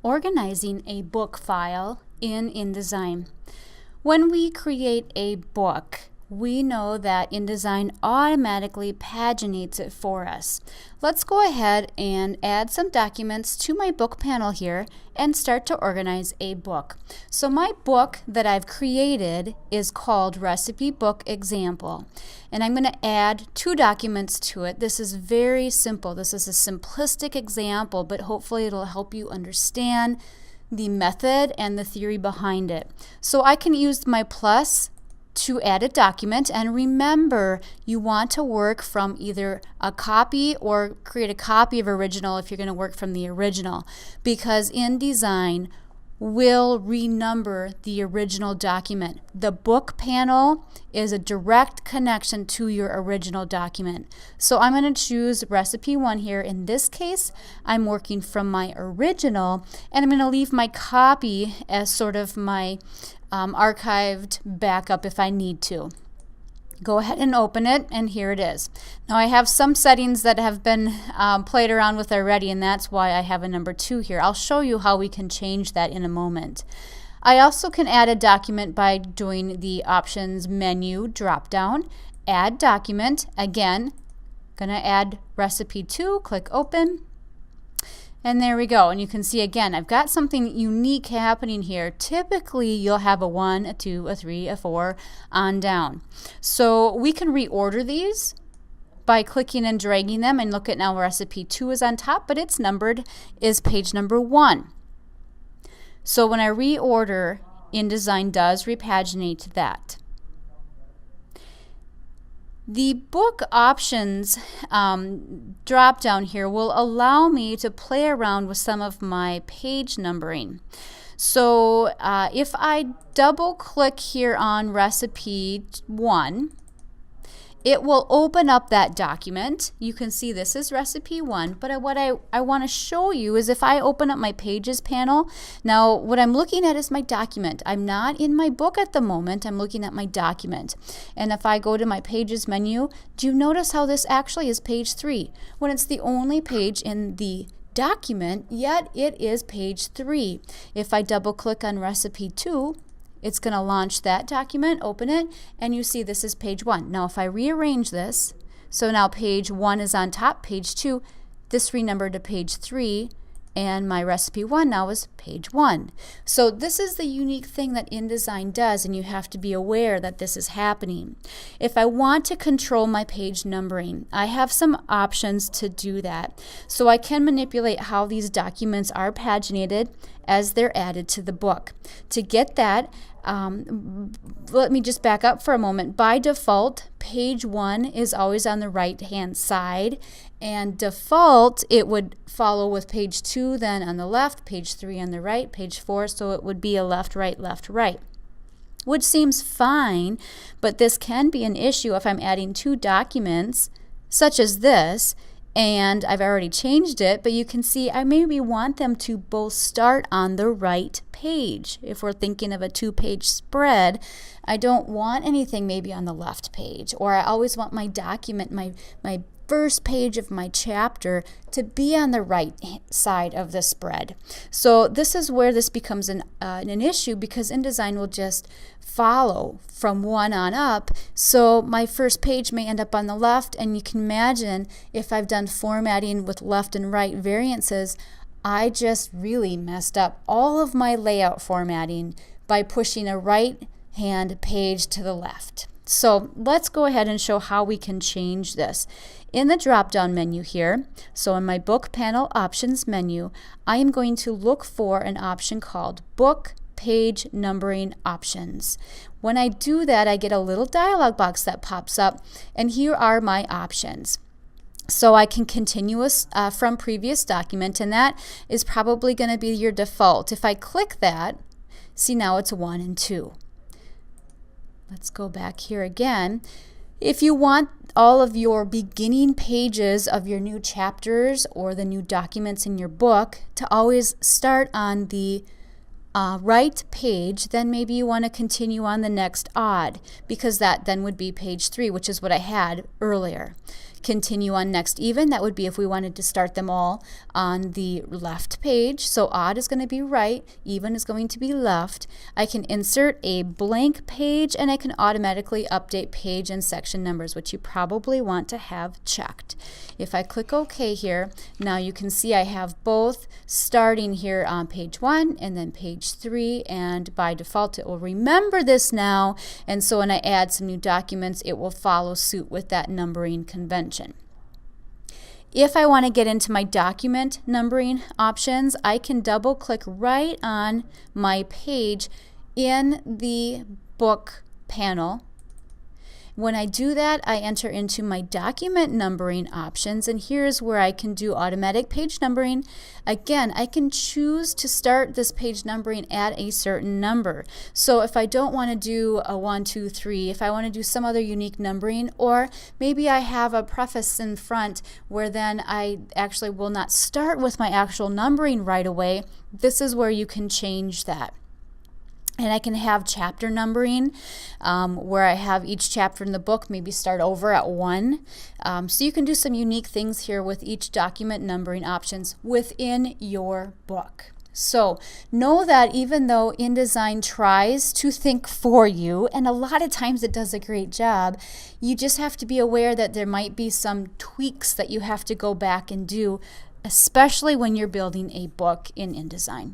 Organizing a book file in InDesign. When we create a book, we know that InDesign automatically paginates it for us. Let's go ahead and add some documents to my book panel here and start to organize a book. So my book that I've created is called Recipe Book Example, and I'm going to add 2 documents to it. This is very simple. This is a simplistic example, but hopefully it'll help you understand the method and the theory behind it. So I can use my plus to add a document, and remember, you want to work from either a copy or create a copy of original if you're going to work from the original, because InDesign will renumber the original document. The book panel is a direct connection to your original document. So I'm going to choose recipe 1 here. In this case, I'm working from my original, and I'm going to leave my copy as sort of my archived backup if I need to. Go ahead and open it, and here it is. Now I have some settings that have been played around with already, and that's why I have a number 2 here. I'll show you how we can change that in a moment. I also can add a document by doing the options menu drop down, add document. Again, gonna add recipe 2, click open. And there we go. And you can see again, I've got something unique happening here. Typically, you'll have a 1, a 2, a 3, a 4 on down. So we can reorder these by clicking and dragging them, and look at now recipe 2 is on top, but it's numbered is page number 1. So when I reorder, InDesign does repaginate that. The book options drop down here will allow me to play around with some of my page numbering. So if I double click here on recipe 1, it will open up that document. You can see this is recipe 1, but what I want to show you is if I open up my pages panel, now what I'm looking at is my document. I'm not in my book at the moment, I'm looking at my document. And if I go to my pages menu, do you notice how this actually is page 3? When it's the only page in the document, yet it is page 3. If I double click on recipe 2, it's going to launch that document, open it, and you see this is page 1. Now if I rearrange this, so now page 1 is on top, page 2, this renumbered to page 3, and my recipe 1 now is page 1. So this is the unique thing that InDesign does, and you have to be aware that this is happening. If I want to control my page numbering, I have some options to do that. So I can manipulate how these documents are paginated as they're added to the book. To get that, let me just back up for a moment. By default, page 1 is always on the right-hand side, and default it would follow with page 2 then on the left, page 3 on the right, page 4, so it would be a left, right, which seems fine, but this can be an issue if I'm adding 2 documents such as this, and I've already changed it, but you can see I maybe want them to both start on the right page. If we're thinking of a 2-page spread, I don't want anything maybe on the left page, or I always want my document, my first page of my chapter to be on the right side of the spread. So this is where this becomes an issue, because InDesign will just follow from 1 on up. So my first page may end up on the left, and you can imagine if I've done formatting with left and right variances, I just really messed up all of my layout formatting by pushing a right-hand page to the left. So let's go ahead and show how we can change this. In the drop-down menu here, so in my book panel options menu, I am going to look for an option called Book Page Numbering Options. When I do that, I get a little dialog box that pops up, and here are my options. So I can continue from previous document, and that is probably going to be your default. If I click that, see now it's 1 and 2. Let's go back here again. If you want all of your beginning pages of your new chapters or the new documents in your book to always start on the right page, then maybe you want to continue on the next odd, because that then would be page 3, which is what I had earlier. continue on next even. That would be if we wanted to start them all on the left page. So odd is going to be right, even is going to be left. I can insert a blank page, and I can automatically update page and section numbers, which you probably want to have checked. If I click OK here, now you can see I have both starting here on page 1 and then page 3, and by default it will remember this now, and so when I add some new documents it will follow suit with that numbering convention. If I want to get into my document numbering options, I can double click right on my page in the book panel. When I do that, I enter into my document numbering options, and here's where I can do automatic page numbering. Again, I can choose to start this page numbering at a certain number. So if I don't want to do a 1, 2, 3, if I want to do some other unique numbering, or maybe I have a preface in front where then I actually will not start with my actual numbering right away, this is where you can change that. And I can have chapter numbering where I have each chapter in the book maybe start over at 1. So you can do some unique things here with each document numbering options within your book. So know that even though InDesign tries to think for you, and a lot of times it does a great job, you just have to be aware that there might be some tweaks that you have to go back and do, especially when you're building a book in InDesign.